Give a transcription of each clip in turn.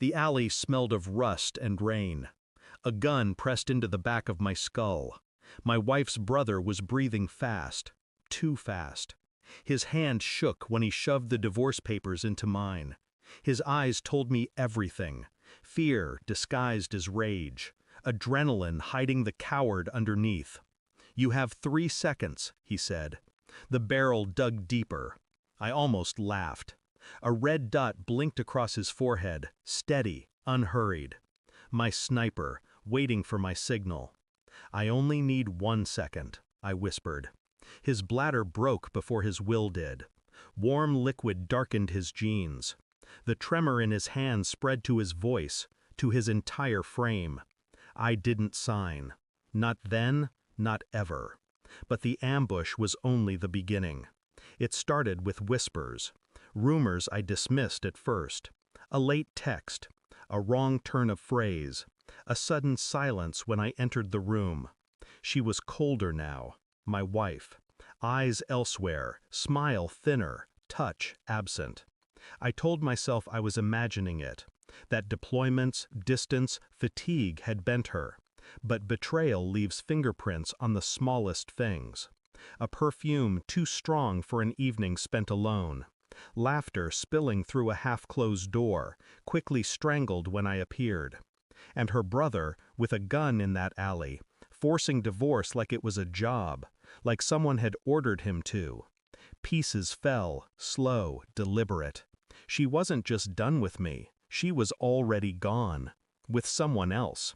The alley smelled of rust and rain. A gun pressed into the back of my skull. My wife's brother was breathing fast, too fast. His hand shook when he shoved the divorce papers into mine. His eyes told me everything. Fear disguised as rage. Adrenaline hiding the coward underneath. "You have 3 seconds," he said. The barrel dug deeper. I almost laughed. A red dot blinked across his forehead, steady, unhurried. My sniper, waiting for my signal. "I only need 1 second," I whispered. His bladder broke before his will did. Warm liquid darkened his jeans. The tremor in his hand spread to his voice, to his entire frame. I didn't sign. Not then, not ever. But the ambush was only the beginning. It started with whispers. Rumors I dismissed at first. A late text. A wrong turn of phrase. A sudden silence when I entered the room. She was colder now, my wife. Eyes elsewhere, smile thinner, touch absent. I told myself I was imagining it, that deployments, distance, fatigue had bent her. But betrayal leaves fingerprints on the smallest things. A perfume too strong for an evening spent alone. Laughter spilling through a half-closed door, quickly strangled when I appeared. And her brother, with a gun in that alley, forcing divorce like it was a job, like someone had ordered him to. Pieces fell, slow, deliberate. She wasn't just done with me, she was already gone. With someone else.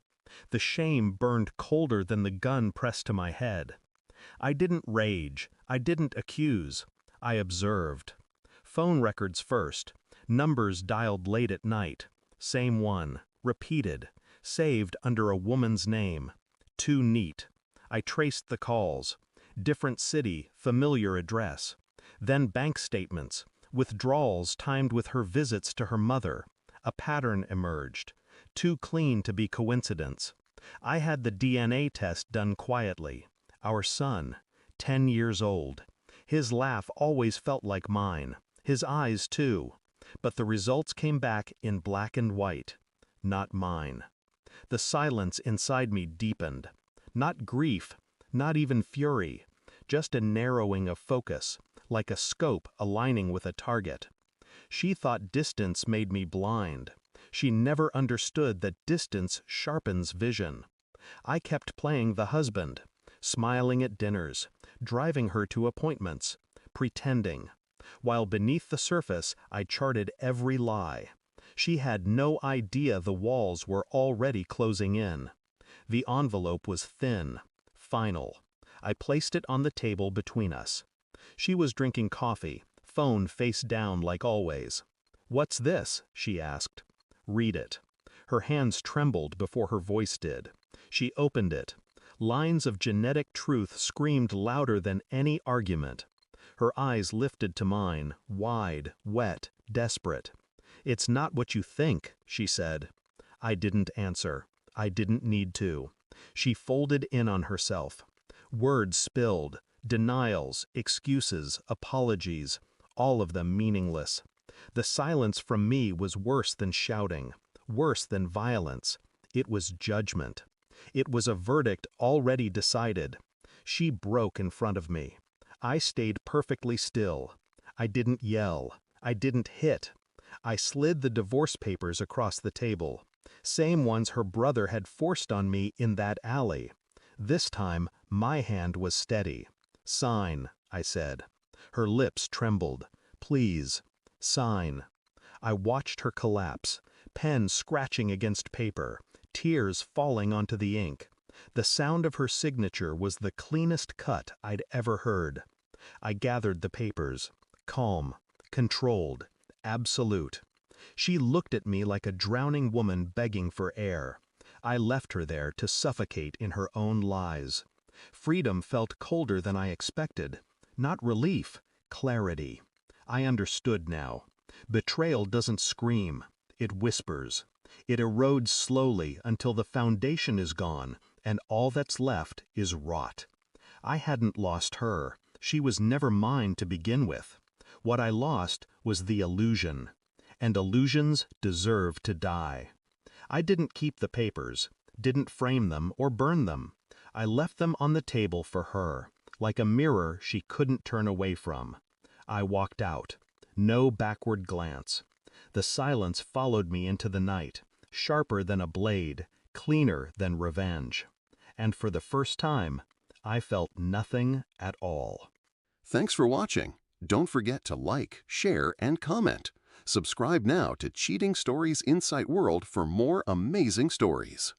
The shame burned colder than the gun pressed to my head. I didn't rage, I didn't accuse. I observed. Phone records first, numbers dialed late at night. Same one, repeated, saved under a woman's name. Too neat. I traced the calls. Different city, familiar address. Then bank statements, withdrawals timed with her visits to her mother. A pattern emerged. Too clean to be coincidence. I had the DNA test done quietly. Our son, 10 years old. His laugh always felt like mine. His eyes too. But the results came back in black and white. Not mine. The silence inside me deepened. Not grief, not even fury. Just a narrowing of focus, like a scope aligning with a target. She thought distance made me blind. She never understood that distance sharpens vision. I kept playing the husband, smiling at dinners, driving her to appointments, pretending. While beneath the surface, I charted every lie. She had no idea the walls were already closing in. The envelope was thin, final. I placed it on the table between us. She was drinking coffee, phone face down like always. "What's this?" she asked. "Read it." Her hands trembled before her voice did. She opened it. Lines of genetic truth screamed louder than any argument. Her eyes lifted to mine, wide, wet, desperate. "It's not what you think," she said. I didn't answer. I didn't need to. She folded in on herself. Words spilled, denials, excuses, apologies, all of them meaningless. The silence from me was worse than shouting, worse than violence. It was judgment. It was a verdict already decided. She broke in front of me. I stayed perfectly still. I didn't yell. I didn't hit. I slid the divorce papers across the table. Same ones her brother had forced on me in that alley. This time, my hand was steady. "Sign," I said. Her lips trembled. "Please, sign." I watched her collapse, pen scratching against paper, tears falling onto the ink. The sound of her signature was the cleanest cut I'd ever heard. I gathered the papers. Calm, controlled, absolute. She looked at me like a drowning woman begging for air. I left her there to suffocate in her own lies. Freedom felt colder than I expected. Not relief, clarity. I understood now. Betrayal doesn't scream. It whispers. It erodes slowly until the foundation is gone, and all that's left is rot. I hadn't lost her. She was never mine to begin with. What I lost was the illusion. and illusions deserve to die. I didn't keep the papers, didn't frame them or burn them. I left them on the table for her, like a mirror she couldn't turn away from. I walked out. No backward glance. The silence followed me into the night, sharper than a blade, cleaner than revenge. And for the first time, I felt nothing at all. Thanks for watching. Don't forget to like, share, and comment. Subscribe now to Cheating Stories Insight World for more amazing stories.